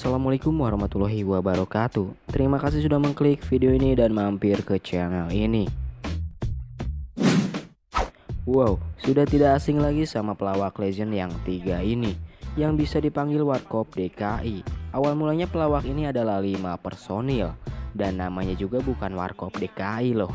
Assalamualaikum warahmatullahi wabarakatuh. Terima kasih sudah mengklik video ini dan mampir ke channel ini. Wow, sudah tidak asing lagi sama pelawak legend yang tiga ini, yang bisa dipanggil Warkop DKI. Awal mulanya pelawak ini adalah 5 personil, dan namanya juga bukan Warkop DKI loh.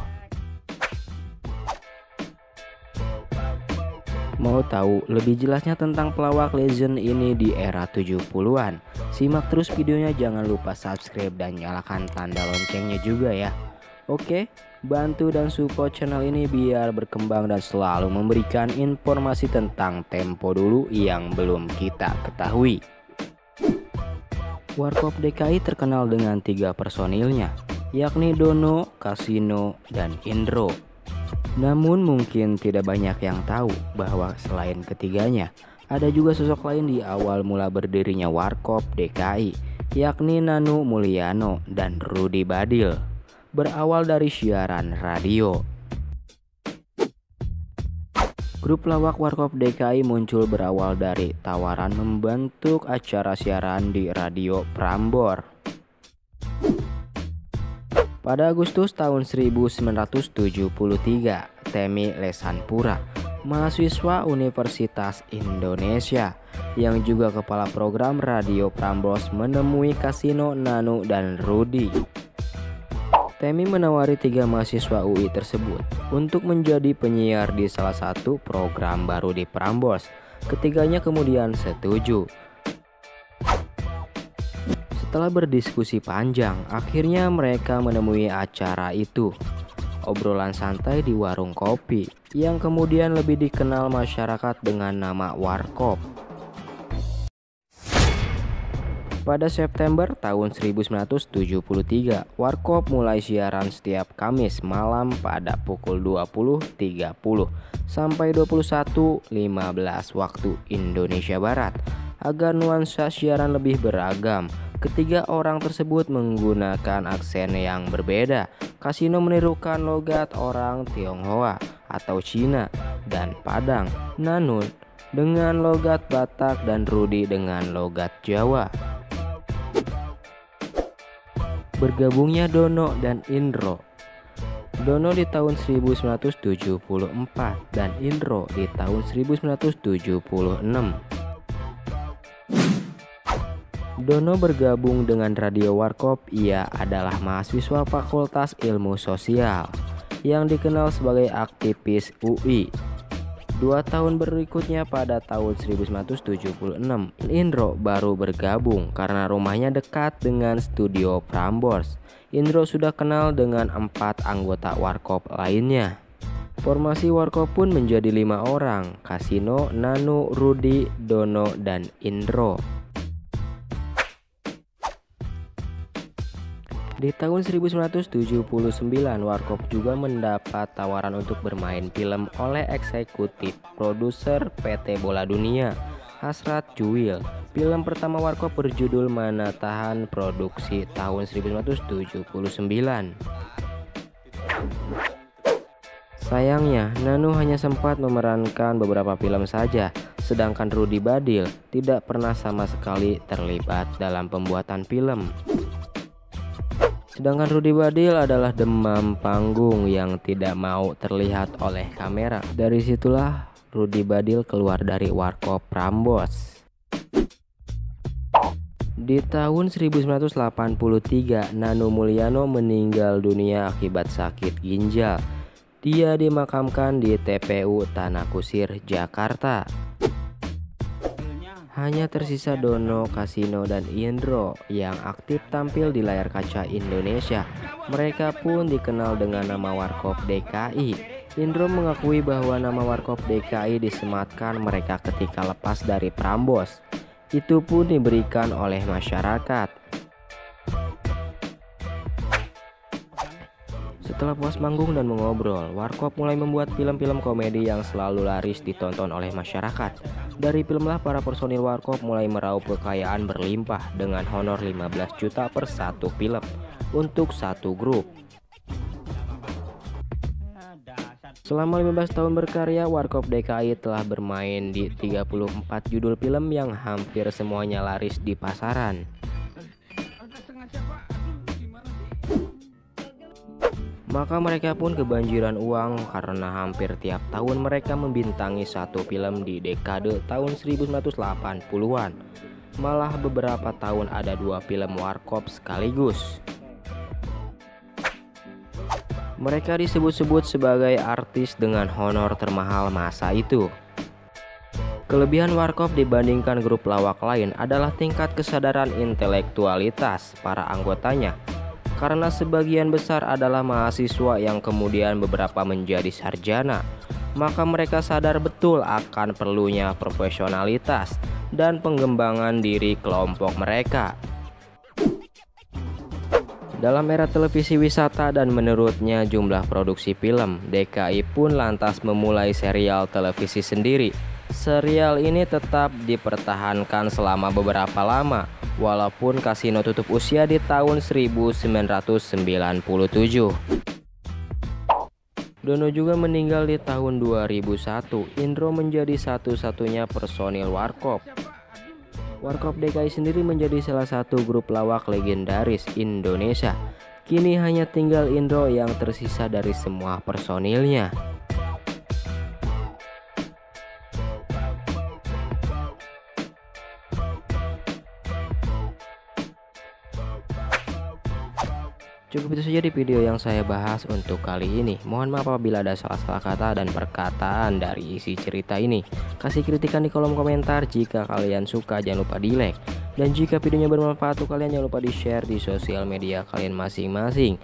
Mau tahu lebih jelasnya tentang pelawak legend ini di era 70-an? Simak terus videonya, jangan lupa subscribe dan nyalakan tanda loncengnya juga ya. Oke, bantu dan support channel ini biar berkembang dan selalu memberikan informasi tentang tempo dulu yang belum kita ketahui. Warkop DKI terkenal dengan 3 personilnya, yakni Dono, Kasino, dan Indro. Namun mungkin tidak banyak yang tahu bahwa selain ketiganya, ada juga sosok lain di awal mula berdirinya Warkop DKI, yakni Nanu Mulyano dan Rudy Badil. Berawal dari siaran radio. Grup pelawak Warkop DKI muncul berawal dari tawaran membentuk acara siaran di radio Prambors. Pada Agustus tahun 1973, Temi Lesanpura, mahasiswa Universitas Indonesia yang juga kepala program radio Prambors, menemui Kasino, Nanu, dan Rudy. Temi menawari 3 mahasiswa UI tersebut untuk menjadi penyiar di salah satu program baru di Prambors. Ketiganya kemudian setuju. Setelah berdiskusi panjang, akhirnya mereka menemui acara itu. Obrolan santai di warung kopi yang kemudian lebih dikenal masyarakat dengan nama Warkop. Pada September tahun 1973, Warkop mulai siaran setiap Kamis malam pada pukul 20.30 sampai 21.15 waktu Indonesia Barat. Agar nuansa siaran lebih beragam, ketiga orang tersebut menggunakan aksen yang berbeda. Kasino menirukan logat orang Tionghoa atau Cina dan Padang, Nanu dengan logat Batak, dan Rudy dengan logat Jawa. Bergabungnya Dono dan Indro. Dono di tahun 1974 dan Indro di tahun 1976. Dono bergabung dengan Radio Warkop. Ia adalah mahasiswa Fakultas Ilmu Sosial yang dikenal sebagai aktivis UI. 2 tahun berikutnya pada tahun 1976, Indro baru bergabung karena rumahnya dekat dengan studio Prambors. Indro sudah kenal dengan 4 anggota Warkop lainnya. Formasi Warkop pun menjadi 5 orang: Kasino, Nanu, Rudy, Dono, dan Indro. Di tahun 1979, Warkop juga mendapat tawaran untuk bermain film oleh eksekutif produser PT Bola Dunia, Hasrat Juwil. Film pertama Warkop berjudul Mana Tahan, produksi tahun 1979. Sayangnya, Nanu hanya sempat memerankan beberapa film saja, sedangkan Rudy Badil tidak pernah sama sekali terlibat dalam pembuatan film. Sedangkan Rudy Badil adalah demam panggung yang tidak mau terlihat oleh kamera. Dari situlah Rudy Badil keluar dari Warkop Prambors. Di tahun 1983, Nanu Mulyano meninggal dunia akibat sakit ginjal. Dia dimakamkan di TPU Tanah Kusir, Jakarta. Hanya tersisa Dono, Kasino, dan Indro yang aktif tampil di layar kaca Indonesia. Mereka pun dikenal dengan nama Warkop DKI. Indro mengakui bahwa nama Warkop DKI disematkan mereka ketika lepas dari Prambors. Itu pun diberikan oleh masyarakat. Setelah puas manggung dan mengobrol, Warkop mulai membuat film-film komedi yang selalu laris ditonton oleh masyarakat. Dari filmlah para personil Warkop mulai meraup kekayaan berlimpah dengan honor 15 juta per satu film untuk satu grup. Selama 15 tahun berkarya, Warkop DKI telah bermain di 34 judul film yang hampir semuanya laris di pasaran. Maka mereka pun kebanjiran uang karena hampir tiap tahun mereka membintangi satu film di dekade tahun 1980-an. Malah beberapa tahun ada 2 film warkop sekaligus. Mereka disebut-sebut sebagai artis dengan honor termahal masa itu. Kelebihan warkop dibandingkan grup lawak lain adalah tingkat kesadaran intelektualitas para anggotanya. Karena sebagian besar adalah mahasiswa yang kemudian beberapa menjadi sarjana, maka mereka sadar betul akan perlunya profesionalitas dan pengembangan diri kelompok mereka. Dalam era televisi wisata dan menurutnya jumlah produksi film, DKI pun lantas memulai serial televisi sendiri. Serial ini tetap dipertahankan selama beberapa lama, walaupun Kasino tutup usia di tahun 1997. Dono juga meninggal di tahun 2001. Indro menjadi satu-satunya personil warkop. Warkop DKI sendiri menjadi salah satu grup lawak legendaris Indonesia. Kini hanya tinggal Indro yang tersisa dari semua personilnya. Cukup itu saja di video yang saya bahas untuk kali ini. Mohon maaf apabila ada salah-salah kata dan perkataan dari isi cerita ini. Kasih kritikan di kolom komentar. Jika kalian suka jangan lupa di like. Dan jika videonya bermanfaat untuk kalian jangan lupa di share di sosial media kalian masing-masing.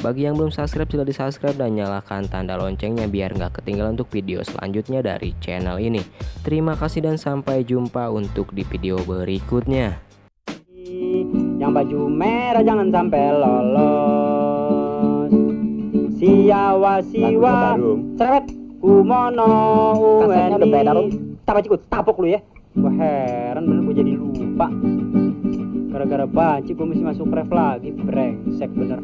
Bagi yang belum subscribe silahkan di subscribe dan nyalakan tanda loncengnya biar nggak ketinggalan untuk video selanjutnya dari channel ini. Terima kasih dan sampai jumpa untuk di video berikutnya. Yang baju merah jangan sampai lolos. Siwa cerewet kumono Kasetnya udah beredar, Om. Tapok cikut, tapok lu ya. Wah heran bener gue jadi lupa. Gara-gara banci gue mesti masuk ref lagi. Brengsek bener.